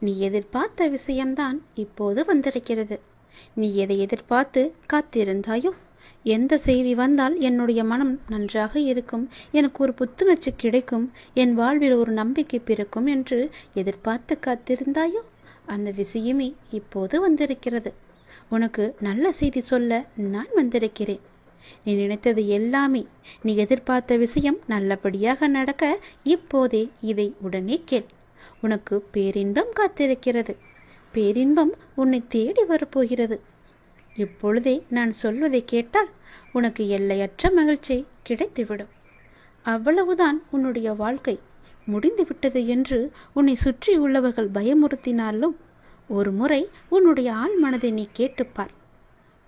நீ எதிர்பார்த்த விஷயம்தான் இப்போது வந்திருக்கிறது. நீ எதை எதிர்பார்த்து காத்திருந்தாயோ, எந்த செய்தி வந்தால் என்னுடைய மனம் நன்றாக இருக்கும், எனக்கு ஒரு புத்துணர்ச்சி கிடைக்கும், என் வாழ்வில் ஒரு நம்பிக்கை பிறக்கும் என்று எதிர்பார்த்து காத்திருந்தாயோ, அந்த விஷயமே இப்போது வந்திருக்கிறது. உனக்கு நல்ல செய்தி சொல்ல நான் வந்திருக்கிறேன். நீ நினைத்தது எல்லாமே, நீ எதிர்பார்த்த விஷயம் நல்லபடியாக நடக்க இப்போதே இதை உடனே கேள். உனக்கு பேரின்பம் காத்திருக்கிறது. பேரின்பம் உன்னை தேடி வரப்போகிறது. இப்பொழுதே நான் சொல்வதை கேட்டால் உனக்கு எல்லையற்ற மகிழ்ச்சி கிடைத்துவிடும். அவ்வளவுதான், உன்னுடைய வாழ்க்கை முடிந்துவிட்டது என்று உன்னை சுற்றி உள்ளவர்கள் பயமுறுத்தினாலும் ஒரு முறை உன்னுடைய ஆள் மனதை நீ கேட்டுப்பார்.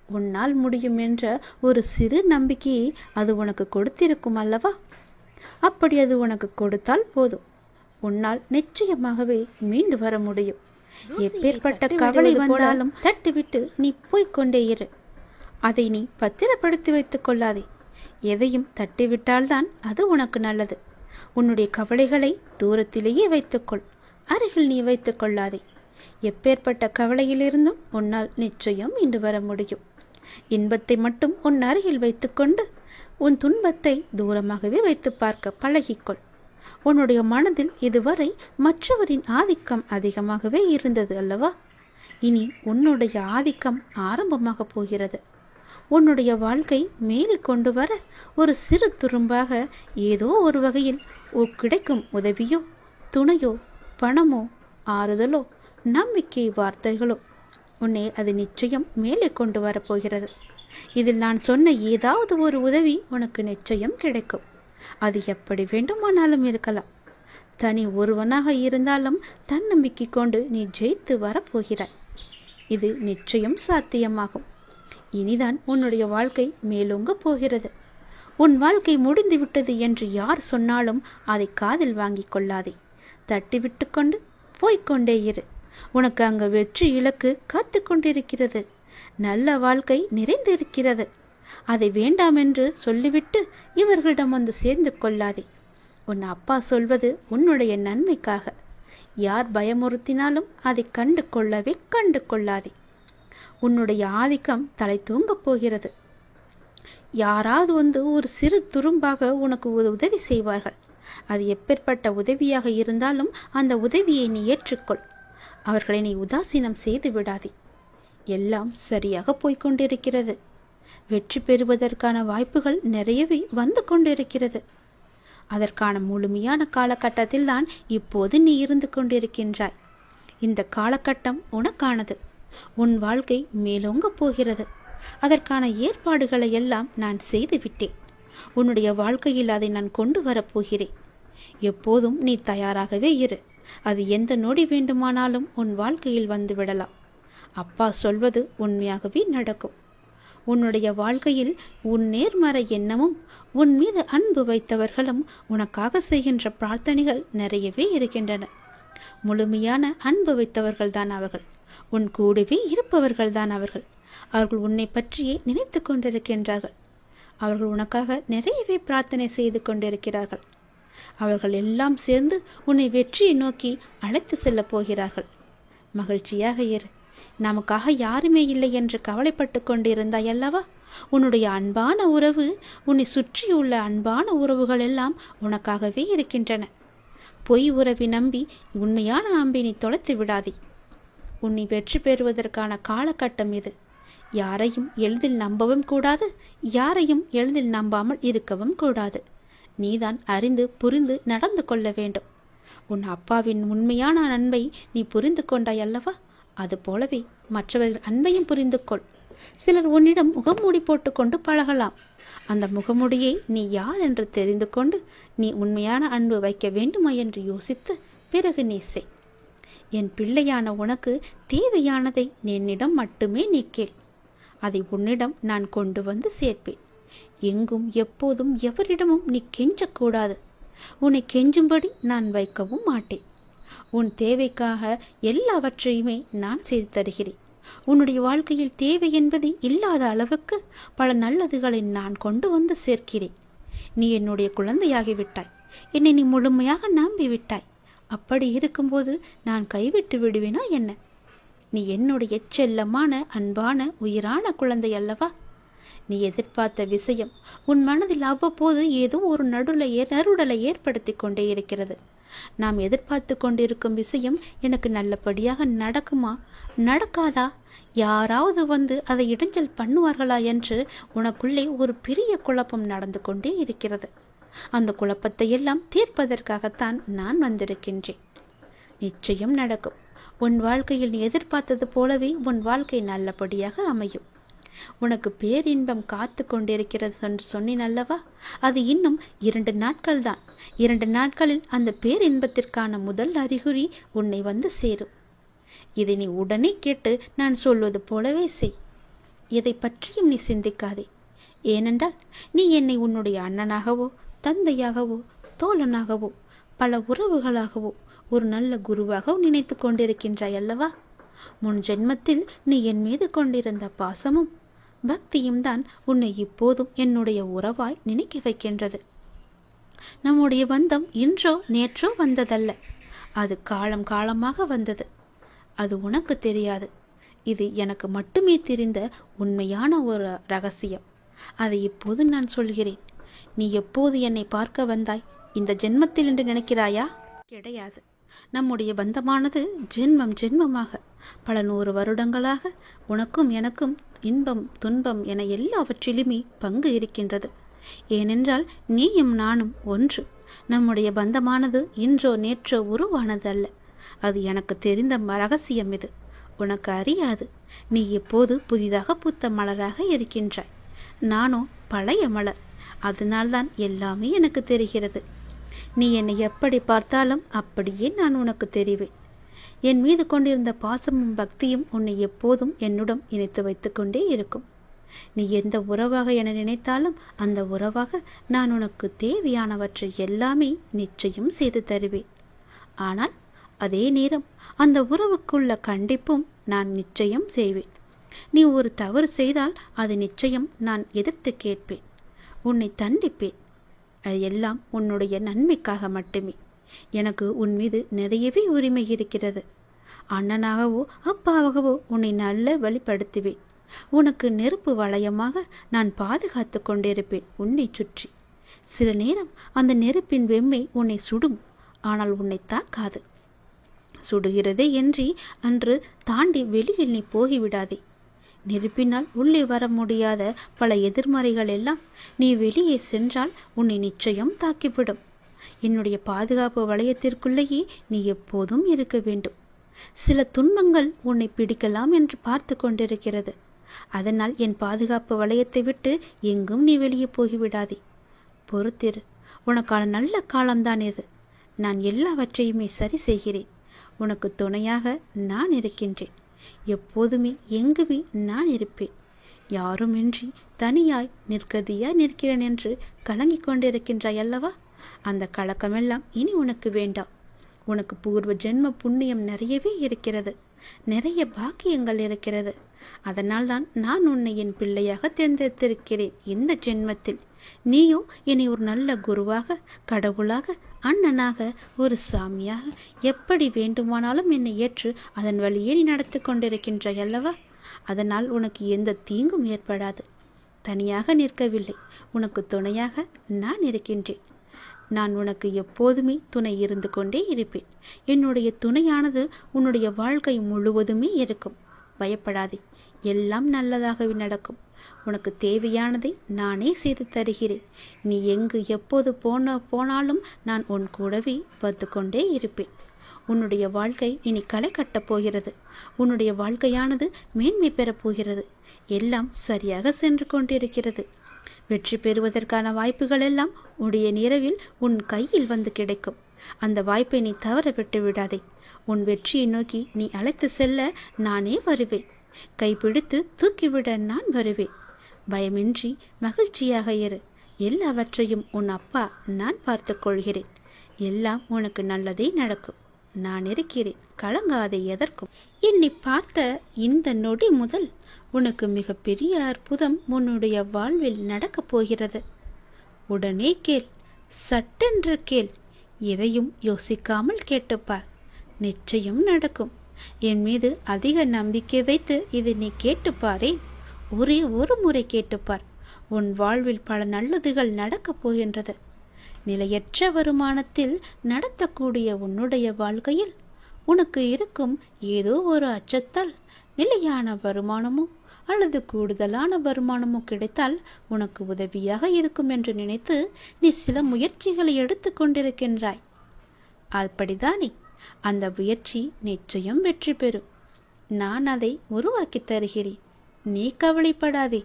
உன்னால் முடியும் என்ற ஒரு சிறு நம்பிக்கையை அது உனக்கு கொடுத்திருக்கும் அல்லவா? அப்படி அது உனக்கு கொடுத்தால் போதும், உன்னால் நிச்சயமாகவே மீண்டு வர முடியும். எப்பேற்பட்ட கவலை வந்தாலும் தட்டிவிட்டு நீ போய்கொண்டே இரு. அதை நீ பத்திரப்படுத்தி வைத்துக் கொள்ளாதே. எதையும் தட்டிவிட்டால்தான் அது உனக்கு நல்லது. உன்னுடைய கவலைகளை தூரத்திலேயே வைத்துக்கொள், அருகில் நீ வைத்துக் கொள்ளாதே. எப்பேற்பட்ட கவலையிலிருந்தும் உன்னால் நிச்சயம் மீண்டு வர முடியும். இன்பத்தை மட்டும் உன் அருகில் வைத்துக்கொண்டு உன் துன்பத்தை தூரமாகவே வைத்து பார்க்க பழகிக்கொள். உன்னுடைய மனதில் இதுவரை மற்றவரின் ஆதிக்கம் அதிகமாகவே இருந்தது அல்லவா? இனி உன்னுடைய ஆதிக்கம் ஆரம்பமாக போகிறது. உன்னுடைய வாழ்க்கை மேலே கொண்டு வர ஒரு சிறு துரும்பாக ஏதோ ஒரு வகையில் கிடைக்கும் உதவியோ, துணையோ, பணமோ, ஆறுதலோ, நம்பிக்கை வார்த்தைகளோ உன்னை அது நிச்சயம் மேலே கொண்டு வரப்போகிறது. இதில் நான் சொன்ன ஏதாவது ஒரு உதவி உனக்கு நிச்சயம் கிடைக்கும். அது எப்படி வேண்டுமானாலும் இருக்கலாம். தனி ஒருவனாக இருந்தாலும் தன்னம்பிக்கை கொண்டு நீ ஜெயித்து வரப்போகிறாய். இது நிச்சயம் சாத்தியமாகும். இனிதான் உன்னுடைய வாழ்க்கை மேலோங்க போகிறது. உன் வாழ்க்கை முடிந்து விட்டது என்று யார் சொன்னாலும் அதை காதில் வாங்கி கொள்ளாதே. தட்டிவிட்டு கொண்டு போய்கொண்டே இரு. உனக்கு அங்கு வெற்றி இலக்கு காத்து கொண்டிருக்கிறது. நல்ல வாழ்க்கை நிறைந்திருக்கிறது. அதை வேண்டாம் என்று சொல்லிவிட்டு இவர்களிடம் வந்து சேர்ந்து கொள்ளாதே. உன் அப்பா சொல்வது உன்னுடைய நன்மைக்காக. யார் பயமுறுத்தினாலும் அதை கண்டு கொள்ளாதே. உன்னுடைய ஆதிக்கம் தலை தூங்கப் போகிறது. யாராவது வந்து ஒரு சிறு துரும்பாக உனக்கு உதவி செய்வார்கள். அது எப்பேற்பட்ட உதவியாக இருந்தாலும் அந்த உதவியை நீ ஏற்றுக்கொள். அவர்களை நீ உதாசீனம் செய்து விடாதே. எல்லாம் சரியாக போய்கொண்டிருக்கிறது. வெற்றி பெறுவதற்கான வாய்ப்புகள் நிறையவே வந்து கொண்டிருக்கிறது. அதற்கான முழுமையான காலகட்டத்தில் தான் இப்போது நீ இருந்து கொண்டிருக்கின்றாய். இந்த காலகட்டம் உனக்கானது. உன் வாழ்க்கை மேலோங்க போகிறது. அதற்கான ஏற்பாடுகளை எல்லாம் நான் செய்து விட்டேன். உன்னுடைய வாழ்க்கையில் அதை நான் கொண்டு வரப்போகிறேன். எப்போதும் நீ தயாராகவே இரு. அது எந்த நொடி வேண்டுமானாலும் உன் வாழ்க்கையில் வந்து விடலாம். அப்பா சொல்வது உண்மையாகவே நடக்கும். உன்னுடைய வாழ்க்கையில் உன் நேர்மறை எண்ணமும் உன் மீது அன்பு வைத்தவர்களும் உனக்காக செய்கின்ற பிரார்த்தனைகள் நிறையவே இருக்கின்றன. முழுமையான அன்பு வைத்தவர்கள் தான் அவர்கள். உன் கூடவே இருப்பவர்கள் தான் அவர்கள். அவர்கள் உன்னை பற்றியே நினைத்து கொண்டிருக்கின்றார்கள். அவர்கள் உனக்காக நிறையவே பிரார்த்தனை செய்து கொண்டிருக்கிறார்கள். அவர்கள் எல்லாம் சேர்ந்து உன்னை வெற்றியை நோக்கி அழைத்து செல்ல போகிறார்கள். மகிழ்ச்சியாக இரு. நமக்காக யாருமே இல்லை என்று கவலைப்பட்டு கொண்டிருந்தாய் அல்லவா? உன்னுடைய அன்பான உறவு, உன்னை சுற்றியுள்ள அன்பான உறவுகள் எல்லாம் உனக்காகவே இருக்கின்றன. பொய் உறவை நம்பி உண்மையான அன்பை நீ தொலைத்து விடாதே. உன்னை வெற்றி பெறுவதற்கான காலகட்டம் இது. யாரையும் எளிதில் நம்பவும் கூடாது, யாரையும் எளிதில் நம்பாமல் இருக்கவும் கூடாது. நீதான் அறிந்து புரிந்து நடந்து கொள்ள வேண்டும். உன் அப்பாவின் உண்மையான அன்பை நீ புரிந்து கொண்டாய் அல்லவா? அது போலவே மற்றவர்கள் அன்பையும் புரிந்து கொள். சிலர் உன்னிடம் முகமூடி போட்டுக்கொண்டு பழகலாம். அந்த முகமூடியை நீ யார் என்று தெரிந்து கொண்டு நீ உண்மையான அன்பு வைக்க வேண்டுமா என்று யோசித்து பிறகு நீ செய். என் பிள்ளையான உனக்கு தேவையானதை என்னிடம் மட்டுமே நீ கேள். அதை உன்னிடம் நான் கொண்டு வந்து சேர்ப்பேன். எங்கும் எப்போதும் எவரிடமும் நீ கெஞ்சக்கூடாது. உன்னை கெஞ்சும்படி நான் வைக்கவும் மாட்டேன். உன் தேவைக்காக எல்லாவற்றையுமே நான் செய்து தருகிறேன். உன்னுடைய வாழ்க்கையில் தேவை என்பது இல்லாத அளவுக்கு பல நல்லதுகளை நான் கொண்டு வந்து சேர்க்கிறேன். நீ என்னுடைய குழந்தையாகிவிட்டாய். என்னை நீ முழுமையாக நம்பிவிட்டாய். அப்படி இருக்கும்போது நான் கைவிட்டு விடுவேனா என்ன? நீ என்னுடைய செல்லமான அன்பான உயிரான குழந்தை அல்லவா? நீ எதிர்பார்த்த விஷயம் உன் மனதில் அவ்வப்போது ஏதோ ஒரு நறுடலை ஏற்படுத்தி கொண்டே இருக்கிறது. நாம் எதிர்பார்த்து கொண்டிருக்கும் விஷயம் எனக்கு நல்லபடியாக நடக்குமா நடக்காதா, யாராவது வந்து அதை இடைஞ்சல் பண்ணுவார்களா என்று உனக்குள்ளே ஒரு பெரிய குழப்பம் நடந்து கொண்டே இருக்கிறது. அந்த குழப்பத்தை எல்லாம் தீர்ப்பதற்காகத்தான் நான் வந்திருக்கின்றேன். நிச்சயம் நடக்கும். உன் வாழ்க்கையில் நீ எதிர்பார்த்தது போலவே உன் வாழ்க்கை நல்லபடியாக அமையும். உனக்கு பேரின்பம் காத்து கொண்டிருக்கிறது என்று சொன்னேன் அல்லவா? அது இன்னும் 2 நாட்கள் தான். 2 நாட்களில் அந்த பேரின்பத்திற்கான முதல் அறிகுறி உன்னை வந்து சேரும். இதை நீ உடனே கேட்டு நான் சொல்வது போலவே செய். எதை பற்றியும் நீ சிந்திக்காதே. ஏனென்றால் நீ என்னை உன்னுடைய அண்ணனாகவோ தந்தையாகவோ தோழனாகவோ பல உறவுகளாகவோ ஒரு நல்ல குருவாக நினைத்து கொண்டிருக்கின்றாய் அல்லவா? முன் ஜென்மத்தில் நீ என் மீது கொண்டிருந்த பாசமும் பக்தியும் தான் உன்னை இப்போதும் என்னுடைய உறவாய் நினைக்க வைக்கின்றது. நம்முடைய பந்தம் இன்றோ நேற்றோ வந்ததல்ல, அது காலம் காலமாக வந்தது. அது உனக்கு தெரியாது. இது எனக்கு மட்டுமே தெரிந்த உண்மையான ஒரு ரகசியம். அதை இப்போது நான் சொல்கிறேன். நீ எப்போது என்னை பார்க்க வந்தாய்? இந்த ஜென்மத்தில் என்று நினைக்கிறாயா? கிடையாது. நம்முடைய பந்தமானது ஜென்மம் ஜென்மமாக பல 100 வருடங்களாக உனக்கும் எனக்கும் இன்பம் துன்பம் என எல்லாவற்றிலுமே பங்கு இருக்கின்றது. ஏனென்றால் நீயும் நானும் ஒன்று. நம்முடைய பந்தமானது இன்றோ நேற்றோ உருவானது அல்ல. அது எனக்கு தெரிந்த ரகசியம். இது உனக்கு அறியாது. நீ எப்போது புதிதாக பூத்த மலராக இருக்கின்றாய். நானோ பழைய மலர். அதனால்தான் எல்லாமே எனக்கு தெரிகிறது. நீ என்னை எப்படி பார்த்தாலும் அப்படியே நான் உனக்கு தெரிவேன். என் மீது கொண்டிருந்த பாசமும் பக்தியும் உன்னை எப்போதும் என்னுடன் இணைத்து வைத்துக் கொண்டே இருக்கும். நீ எந்த உறவாக என நினைத்தாலும் அந்த உறவாக நான் உனக்கு தேவையானவற்றை எல்லாமே நிச்சயம் செய்து தருவேன். ஆனால் அதே நேரம் அந்த உறவுக்குள்ள கண்டிப்பும் நான் நிச்சயம் செய்வேன். நீ ஒரு தவறு செய்தால் அதை நிச்சயம் நான் எதிர்த்து கேட்பேன். உன்னை தண்டிப்பேன். எல்லாம் உன்னுடைய நன்மைக்காக மட்டுமே. எனக்கு உன் மீது நிறையவே உரிமை இருக்கிறது. அண்ணனாகவோ அப்பாவாகவோ உன்னை நல்ல வழிப்படுத்துவேன். உனக்கு நெருப்பு வளையமாக நான் பாதுகாத்து கொண்டிருப்பேன் உன்னை சுற்றி. சில நேரம் அந்த நெருப்பின் வெம்மை உன்னை சுடும், ஆனால் உன்னை தாக்காது. சுடுகிறதே என்று அன்று தாண்டி வெளியில் நீ போகிவிடாதே. நெருப்பினால் உள்ளே வர முடியாத பல எதிர்மறைகள் எல்லாம் நீ வெளியே சென்றால் உன்னை நிச்சயம் தாக்கிவிடும். என்னுடைய பாதுகாப்பு வளையத்திற்குள்ளேயே நீ எப்போதும் இருக்க வேண்டும். சில துன்பங்கள் உன்னை பிடிக்கலாம் என்று பார்த்து கொண்டிருக்கிறது. அதனால் என் பாதுகாப்பு வளையத்தை விட்டு எங்கும் நீ வெளியே போகிவிடாதே. பொறுத்திரு. உனக்கான நல்ல காலம்தான் இது. நான் எல்லாவற்றையுமே சரி செய்கிறேன். உனக்கு துணையாக நான் இருக்கின்றேன். எப்போதுமே எங்குமே நான் இருப்பேன். யாருமின்றி தனியாய் நிற்கதியாய் நிற்கிறேன் என்று கலங்கிக் கொண்டிருக்கின்றாய் அல்லவா? அந்த கலக்கமெல்லாம் இனி உனக்கு வேண்டாம். உனக்கு பூர்வ ஜென்ம புண்ணியம் நிறையவே இருக்கிறது. நிறைய பாக்கியங்கள் இருக்கிறது. அதனால்தான் நான் உன்னை என் பிள்ளையாக தேர்ந்தெடுத்திருக்கிறேன் இந்த ஜென்மத்தில். நீயோ என்னை ஒரு நல்ல குருவாக, கடவுளாக, அண்ணனாக, ஒரு சாமியாக எப்படி வேண்டுமானாலும் என்னை ஏற்று அதன் வழியே நீ நடத்தி கொண்டிருக்கின்றாய் அல்லவா? அதனால் உனக்கு எந்த தீங்கும் ஏற்படாது. தனியாக நிற்கவில்லை, உனக்கு துணையாக நான் இருக்கின்றேன். நான் உனக்கு எப்போதுமே துணை இருந்து கொண்டே இருப்பேன். என்னுடைய துணையானது உன்னுடைய வாழ்க்கை முழுவதுமே இருக்கும். பயப்படாதே, எல்லாம் நல்லதாகவே நடக்கும். உனக்கு தேவையானதை நானே செய்து தருகிறேன். நீ எங்கு எப்போது போனாலும் நான் உன் கூடவே வந்து கொண்டே இருப்பேன். உன்னுடைய வாழ்க்கை இனி களை கட்டப் போகிறது. உன்னுடைய வாழ்க்கையானது மேன்மை பெறப் போகிறது. எல்லாம் சரியாக சென்று கொண்டிருக்கிறது. வெற்றி பெறுவதற்கான வாய்ப்புகள் எல்லாம் உடைய நிறவில் உன் கையில் வந்து கிடைக்கும். அந்த வாய்ப்பை நீ தவற விட்டு விடாதே. உன் வெற்றியை நோக்கி நீ அழைத்து செல்ல நானே வருவேன். கைப்பிடித்து தூக்கிவிட நான் வருவேன். பயமின்றி மகிழ்ச்சியாக இரு. எல்லாவற்றையும் உன் அப்பா நான் பார்த்து கொள்கிறேன். எல்லாம் உனக்கு நல்லதே நடக்கும். நான் இருக்கிறேன். கலங்காதே எதற்கும். என்னை பார்த்த இந்த நொடி முதல் உனக்கு மிகப்பெரிய அற்புதம் உன்னுடைய வாழ்வில் நடக்கப் போகிறது. உடனே கேள், சட்டென்று கேள். எதையும் யோசிக்காமல் கேட்டுப்பார், நிச்சயம் நடக்கும். என் மீது அதிக நம்பிக்கை வைத்து இதை நீ கேட்டுப்பாரே, ஒரே ஒரு முறை கேட்டுப்பார். உன் வாழ்வில் பல நல்லதுகள் நடக்கப் போகின்றது. நிலையற்ற வருமானத்தில் நடத்தக்கூடிய உன்னுடைய வாழ்க்கையில் உனக்கு இருக்கும் ஏதோ ஒரு அச்சத்தால் நிலையான வருமானமோ அல்லது கூடுதலான வருமானமோ கிடைத்தால் உனக்கு உதவியாக இருக்கும் என்று நினைத்து நீ சில முயற்சிகளை எடுத்து கொண்டிருக்கின்றாய். அப்படித்தானே? அந்த முயற்சி நிச்சயம் வெற்றி பெறும். நான் அதை உருவாக்கி தருகிறேன், நீ கவலைப்படாதே.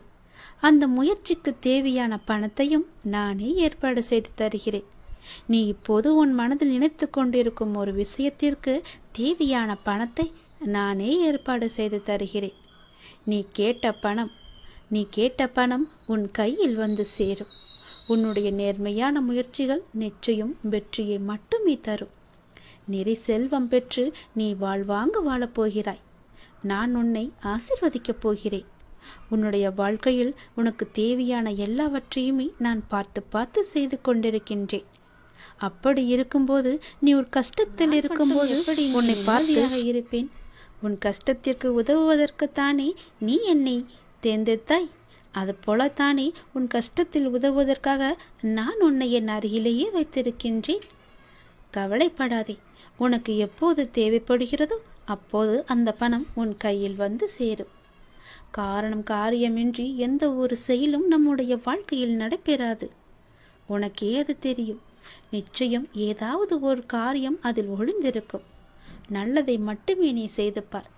அந்த முயற்சிக்கு தேவையான பணத்தையும் நானே ஏற்பாடு செய்து தருகிறேன். நீ இப்போது உன் மனதில் நினைத்து கொண்டிருக்கும் ஒரு விஷயத்திற்கு தேவையான பணத்தை நானே ஏற்பாடு செய்து தருகிறேன். நீ கேட்ட பணம் உன் கையில் வந்து சேரும். உன்னுடைய நேர்மையான முயற்சிகள் நிச்சயம் வெற்றியை மட்டுமே தரும். நிறை செல்வம் பெற்று நீ வாழ்வாங்க வாழப்போகிறாய். நான் உன்னை ஆசீர்வதிக்கப் போகிறேன். உன்னுடைய வாழ்க்கையில் உனக்கு தேவையான எல்லாவற்றையுமே நான் பார்த்து பார்த்து செய்து கொண்டிருக்கின்றேன். அப்படி இருக்கும்போது நீ ஒரு கஷ்டத்தில் இருக்கும்போது உன்னை பார்த்தியாக இருப்பேன். உன் கஷ்டத்திற்கு உதவுவதற்குத்தானே நீ என்னை தேர்ந்தெடுத்தாய். அது போலத்தானே உன் கஷ்டத்தில் உதவுவதற்காக நான் உன்னை என் அருகிலேயே வைத்திருக்கின்றேன். கவலைப்படாதே. உனக்கு எப்போது தேவைப்படுகிறதோ அப்போது அந்த பணம் உன் கையில் வந்து சேரும். காரியமின்றி எந்த ஒரு செயலும் நம்முடைய வாழ்க்கையில் நடைபெறாது. உனக்கே அது தெரியும். நிச்சயம் ஏதாவது ஒரு காரியம் அதில் ஒளிந்திருக்கும். நல்லதை மட்டுமே நீ செய்து பார்.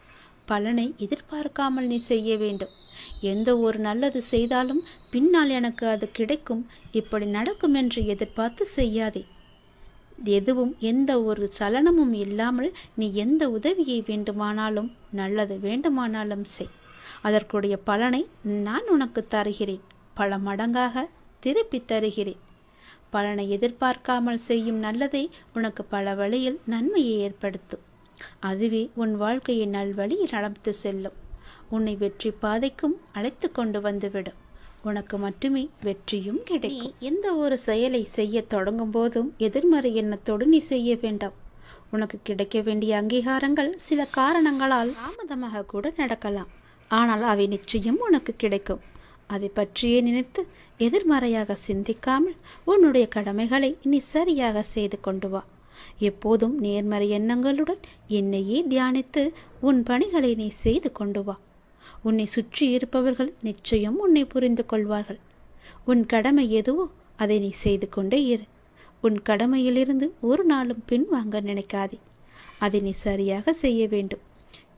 பலனை எதிர்பார்க்காமல் நீ செய்ய வேண்டும். எந்த ஒரு நல்லது செய்தாலும் பின்னால் எனக்கு அது கிடைக்கும், இப்படி நடக்கும் என்று எதிர்பார்த்து செய்யாதே. எதுவும் எந்த ஒரு சலனமும் இல்லாமல் நீ எந்த உதவியை வேண்டுமானாலும் நல்லது வேண்டுமானாலும் செய். அதற்குடைய பலனை நான் உனக்கு தருகிறேன். பல மடங்காக திருப்பி தருகிறேன். பலனை எதிர்பார்க்காமல் செய்யும் நல்லதை உனக்கு பல வழியில் நன்மையை ஏற்படுத்தும். அதுவே உன் வாழ்க்கையை நல்வழியில் நடந்து செல்லும். உன்னை வெற்றி பாதைக்கும் அழைத்து கொண்டு வந்துவிடும். உனக்கு மட்டுமே வெற்றியும் கிடைக்கும். எந்த ஒரு செயலை செய்ய தொடங்கும் போதும் எதிர்மறை எண்ணத்தோடு நீ செய்ய வேண்டாம். உனக்கு கிடைக்க வேண்டிய அங்கீகாரங்கள் சில காரணங்களால் தாமதமாக கூட நடக்கலாம். ஆனால் அவை நிச்சயம் உனக்கு கிடைக்கும். அதை பற்றியே நினைத்து எதிர்மறையாக சிந்திக்காமல் உன்னுடைய கடமைகளை நீ சரியாக செய்து கொண்டு வா. எப்போதும் நேர்மறை எண்ணங்களுடன் என்னையே தியானித்து உன் பணிகளை நீ செய்து கொண்டு வா. உன்னை சுற்றி இருப்பவர்கள் நிச்சயம் உன்னை புரிந்து கொள்வார்கள். உன் கடமை எதுவோ அதை நீ செய்து கொண்டே இரு. உன் கடமையிலிருந்து ஒரு நாளும் பின்வாங்க நினைக்காதே. அதை நீ சரியாக செய்ய வேண்டும்.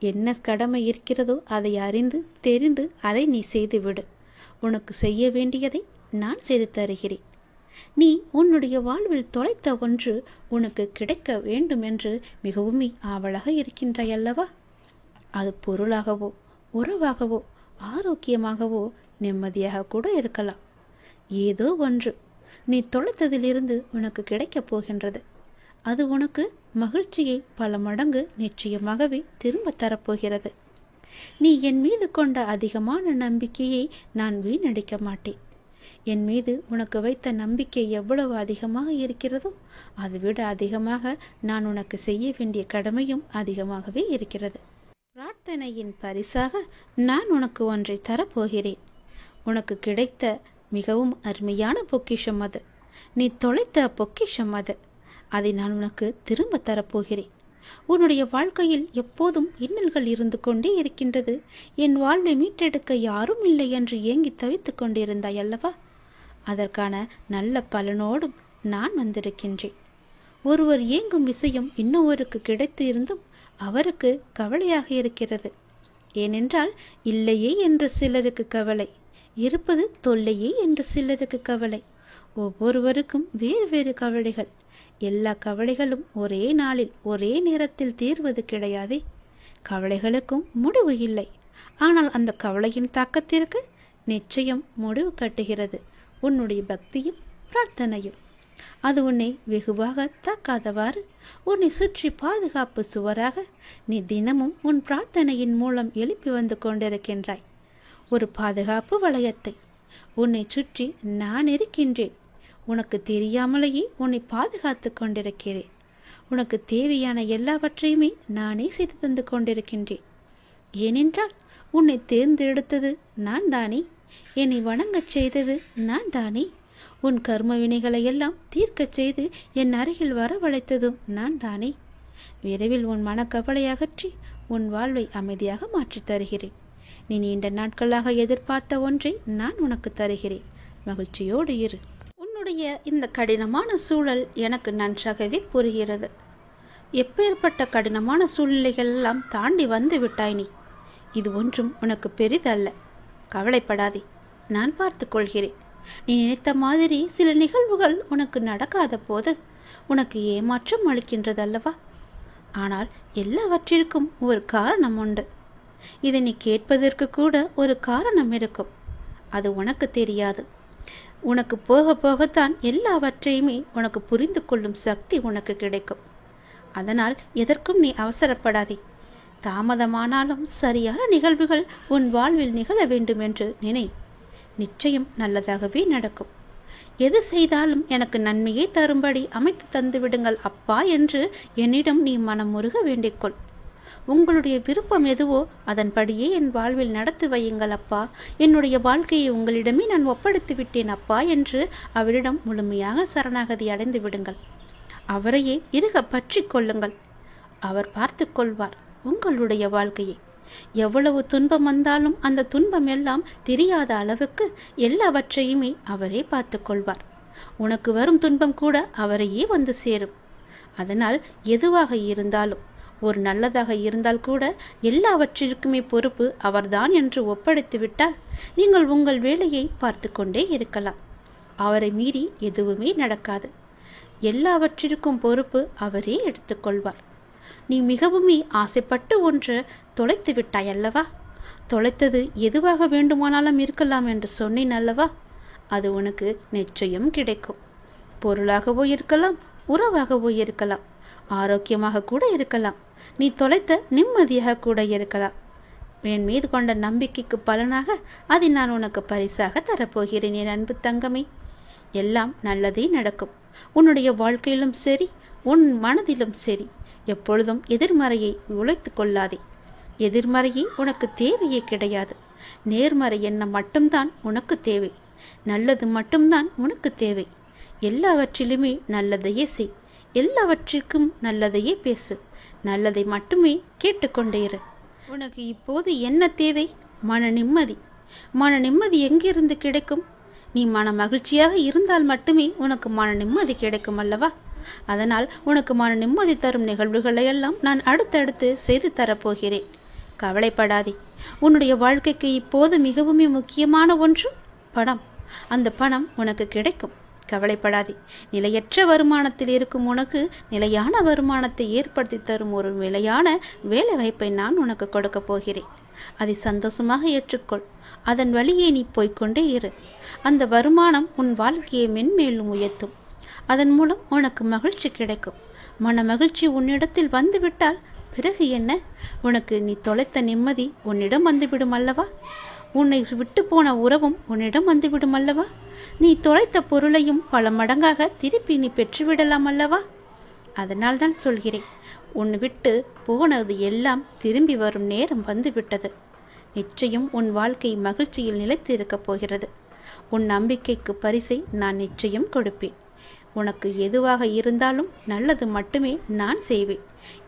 என்ன கடமை இருக்கிறதோ அதை அறிந்து தெரிந்து அதை நீ செய்துவிடு. உனக்கு செய்ய வேண்டியதை நான் செய்து தருகிறேன். நீ உன்னுடைய வாழ்வில் தொலைத்த ஒன்று உனக்கு கிடைக்க வேண்டும் என்று மிகவும் ஆவலாக இருக்கின்றாய் அல்லவா? அது பொருளாகவோ உறவாகவோ ஆரோக்கியமாகவோ நிம்மதியாக கூட இருக்கலாம். ஏதோ ஒன்று நீ தொலைத்ததிலிருந்து உனக்கு கிடைக்கப் போகின்றது. அது உனக்கு மகிழ்ச்சியை பல மடங்கு நிச்சயமாகவே திரும்ப தரப்போகிறது. நீ என் மீது கொண்ட அதிகமான நம்பிக்கையை நான் வீணடிக்க மாட்டேன். என் மீது உனக்கு வைத்த நம்பிக்கை எவ்வளவு அதிகமாக இருக்கிறதோ அதைவிட அதிகமாக நான் உனக்கு செய்ய வேண்டிய கடமையும் அதிகமாகவே இருக்கிறது. பிரார்த்தனையின் பரிசாக நான் உனக்கு ஒன்றை தரப்போகிறேன். உனக்கு கிடைத்த மிகவும் அருமையான பொக்கிஷம் அது. நீ தொலைத்த பொக்கிஷம் அது. அதை நான் உனக்கு திரும்ப தரப்போகிறேன். உன்னுடைய வாழ்க்கையில் எப்போதும் இன்னல்கள் இருந்து கொண்டே இருக்கின்றது. என் வாழ்வை மீட்டெடுக்க யாரும் இல்லை என்று ஏங்கி தவித்துக் கொண்டிருந்தாய் அல்லவா? அதற்கான நல்ல பலனோடும் நான் வந்திருக்கின்றேன். ஒருவர் ஏங்கும் விஷயம் இன்னொருவருக்கு கிடைத்து இருந்தும் அவருக்கு கவலையாக இருக்கிறது. ஏனென்றால் இல்லையே என்று சிலருக்கு கவலை, இருப்பது தொல்லையே என்று சிலருக்கு கவலை. ஒவ்வொருவருக்கும் வேறு வேறு கவலைகள். எல்லா கவலைகளும் ஒரே நாளில் ஒரே நேரத்தில் தீர்வது கிடையாதே. கவலைகளுக்கும் முடிவு இல்லை. ஆனால் அந்த கவலையின் தாக்கத்திற்கு நிச்சயம் முடிவு கட்டுகிறது உன்னுடைய பக்தியும் பிரார்த்தனையும். அது உன்னை வெகுவாக தாக்காதவாறு உன்னை சுற்றி பாதுகாப்பு சுவராக நீ தினமும் உன் பிரார்த்தனையின் மூலம் எழுப்பி வந்து கொண்டிருக்கின்றாய். ஒரு பாதுகாப்பு வளையத்தை உன்னை சுற்றி நான் இருக்கின்றேன். உனக்கு தெரியாமலேயே உன்னை பாதுகாத்து கொண்டிருக்கிறேன். உனக்கு தேவையான எல்லாவற்றையுமே நானே செய்து தந்து கொண்டிருக்கின்றேன். ஏனென்றால் உன்னை தேர்ந்தெடுத்தது நான் தானே. என்னை வணங்கச் செய்தது நான் தானே. உன் கர்ம வினைகளை எல்லாம் தீர்க்கச் செய்து என் அருகில் வரவழைத்ததும் நான் தானே. விரைவில் உன் மனக்கவலை அகற்றி உன் வாழ்வை அமைதியாக மாற்றித் தருகிறேன். நீ நீண்ட நாட்களாக எதிர்பார்த்த ஒன்றை நான் உனக்கு தருகிறேன். மகிழ்ச்சியோடு இரு. உன்னுடைய இந்த கடினமான சூழல் எனக்கு நன்றாகவே புரிகிறது. எப்பேற்பட்ட கடினமான சூழ்நிலைகள் எல்லாம் தாண்டி வந்து விட்டாய் நீ. இது ஒன்றும் உனக்கு பெரிதல்ல. கவலைப்படாதே, நான் பார்த்து கொள்கிறேன். நீ நினைத்த மாதிரி சில நிகழ்வுகள் உனக்கு நடக்காத போது உனக்கு ஏமாற்றம் அளிக்கின்றதல்லவா? ஆனால் எல்லாவற்றிற்கும் ஒரு காரணம் உண்டு. இதை நீ கேட்பதற்கு கூட ஒரு காரணம் இருக்கும். அது உனக்கு தெரியாது. உனக்கு போக போகத்தான் எல்லாவற்றையுமே உனக்கு புரிந்து கொள்ளும் சக்தி உனக்கு கிடைக்கும். அதனால் எதற்கும் நீ அவசரப்படாதே. தாமதமானாலும் சரியான நிகழ்வுகள் உன் வாழ்வில் நிகழ வேண்டும் என்று நினை. நிச்சயம் நல்லதாகவே நடக்கும். எது செய்தாலும் எனக்கு நன்மையை தரும்படி அமைத்து தந்து விடுங்கள் அப்பா என்று என்னிடம் நீ மனமுருக வேண்டிக்கொள். உங்களுடைய விருப்பம் எதுவோ அதன்படியே என் வாழ்வில் நடத்தி வையுங்கள் அப்பா. என்னுடைய வாழ்க்கையை உங்களிடமே நான் ஒப்படைத்து விட்டேன் அப்பா என்று அவரிடம் முழுமையாக சரணாகதி அடைந்து விடுங்கள். அவரையே இறுக பற்றி கொள்ளுங்கள். அவர் பார்த்து கொள்வார் உங்களுடைய வாழ்க்கையை. எவ்வளவு துன்பம் வந்தாலும் அந்த துன்பம் எல்லாம் தெரியாத அளவுக்கு எல்லாவற்றையுமே அவரே பார்த்து கொள்வார். உனக்கு வரும் துன்பம் கூட அவரையே வந்து சேரும். அதனால் எதுவாக இருந்தாலும், ஒரு நல்லதாக இருந்தால் கூட எல்லாவற்றிற்குமே பொறுப்பு அவர்தான் என்று ஒப்படைத்து விட்டால் நீங்கள் உங்கள் வேலையை பார்த்து கொண்டே இருக்கலாம். அவரை மீறி எதுவுமே நடக்காது. எல்லாவற்றிற்கும் பொறுப்பு அவரே எடுத்துக்கொள்வார். நீ மிகவுமே ஆசைப்பட்டு ஒன்று தொலைத்து விட்டாய் அல்லவா? தொலைத்தது எதுவாக வேண்டுமானாலும் இருக்கலாம் என்று சொன்னேன் அல்லவா? அது உனக்கு நிச்சயம் கிடைக்கும். பொருளாகவோ இருக்கலாம், உறவாகவோ இருக்கலாம், ஆரோக்கியமாக கூட இருக்கலாம், நீ தொலைத்த நிம்மதியாக கூட இருக்கலாம். என் மீது கொண்ட நம்பிக்கைக்கு பலனாக அதை நான் உனக்கு பரிசாக தரப்போகிறேன் என் அன்பு தங்கமே. எல்லாம் நல்லதே நடக்கும். உன்னுடைய வாழ்க்கையிலும் சரி, உன் மனதிலும் சரி, எப்பொழுதும் எதிர்மறையை உழைத்து கொள்ளாதே. எதிர்மறையே உனக்கு தேவையே கிடையாது. நேர்மறை எண்ணம் மட்டும்தான் உனக்கு தேவை. நல்லது மட்டும்தான் உனக்கு தேவை. எல்லாவற்றிலுமே நல்லதையே செய். எல்லாவற்றிற்கும் நல்லதையே பேசு. நல்லதை மட்டுமே கேட்டுக்கொண்டே இரு. உனக்கு இப்போது என்ன தேவை? மன நிம்மதி. மன நிம்மதி எங்கிருந்து கிடைக்கும்? நீ மன மகிழ்ச்சியாக இருந்தால் மட்டுமே உனக்கு மன நிம்மதி கிடைக்கும் அல்லவா? அதனால் உனக்கு மன நிம்மதி தரும் நிகழ்வுகளை எல்லாம் நான் அடுத்தடுத்து செய்து தரப்போகிறேன். கவலைப்படாதே. உன்னுடைய வாழ்க்கைக்கு இப்போது மிகவும் முக்கியமான ஒன்று பணம். அந்த பணம் உனக்கு கிடைக்கும். கவலைப்படாதே. நிலையற்ற வருமானத்தில் இருக்கும் உனக்கு நிலையான வருமானத்தை ஏற்படுத்தி தரும் ஒரு நிலையான வேலை வாய்ப்பை நான் உனக்கு கொடுக்க போகிறேன். அதை சந்தோஷமாக ஏற்றுக்கொள். அதன் வழியே நீ போய்கொண்டே இரு. அந்த வருமானம் உன் வாழ்க்கையை மென்மேலும் உயர்த்தும். அதன் மூலம் உனக்கு மகிழ்ச்சி கிடைக்கும். மன மகிழ்ச்சி உன்னிடத்தில் வந்துவிட்டால் பிறகு என்ன? உனக்கு நீ தொலைத்த நிம்மதி உன்னிடம் வந்துவிடும் அல்லவா? உன்னை விட்டு போன உறவும் உன்னிடம் வந்துவிடும் அல்லவா? நீ தொலைத்த பொருளையும் பல மடங்காக திருப்பி நீ பெற்றுவிடலாம் அல்லவா? அதனால் தான் சொல்கிறேன், உன்னை விட்டு போனது எல்லாம் திரும்பி வரும் நேரம் வந்துவிட்டது. நிச்சயம் உன் வாழ்க்கை மகிழ்ச்சியில் நிலைத்து இருக்கப் போகிறது. உன் நம்பிக்கைக்கு பரிசை நான் நிச்சயம் கொடுப்பேன். உனக்கு எதுவாக இருந்தாலும் நல்லது மட்டுமே நான் செய்வேன்.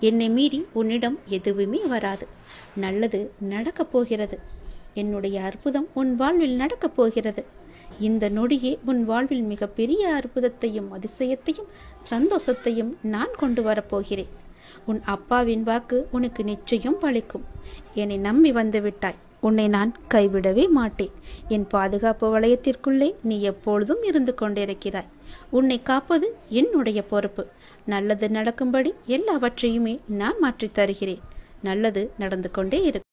என்னை மீறி உன்னிடம் எதுவுமே வராது. நல்லது நடக்கப் போகிறது. என்னுடைய அற்புதம் உன் வாழ்வில் நடக்கப் போகிறது. இந்த நொடியே உன் வாழ்வில் மிகப்பெரிய அற்புதத்தையும் அதிசயத்தையும் சந்தோஷத்தையும் நான் கொண்டு வரப்போகிறேன். உன் அப்பாவின் வாக்கு உனக்கு நிச்சயம் பலிக்கும். என்னை நம்பி வந்து விட்டாய். உன்னை நான் கைவிடவே மாட்டேன். என் பாதுகாப்பு வளையத்திற்குள்ளே நீ எப்பொழுதும் இருந்து கொண்டிருக்கிறாய். உன்னை காப்பது என்னுடைய பொறுப்பு. நல்லது நடக்கும்படி எல்லாவற்றையுமே நான் மாற்றித் தருகிறேன். நல்லது நடந்து கொண்டே இருக்கும்.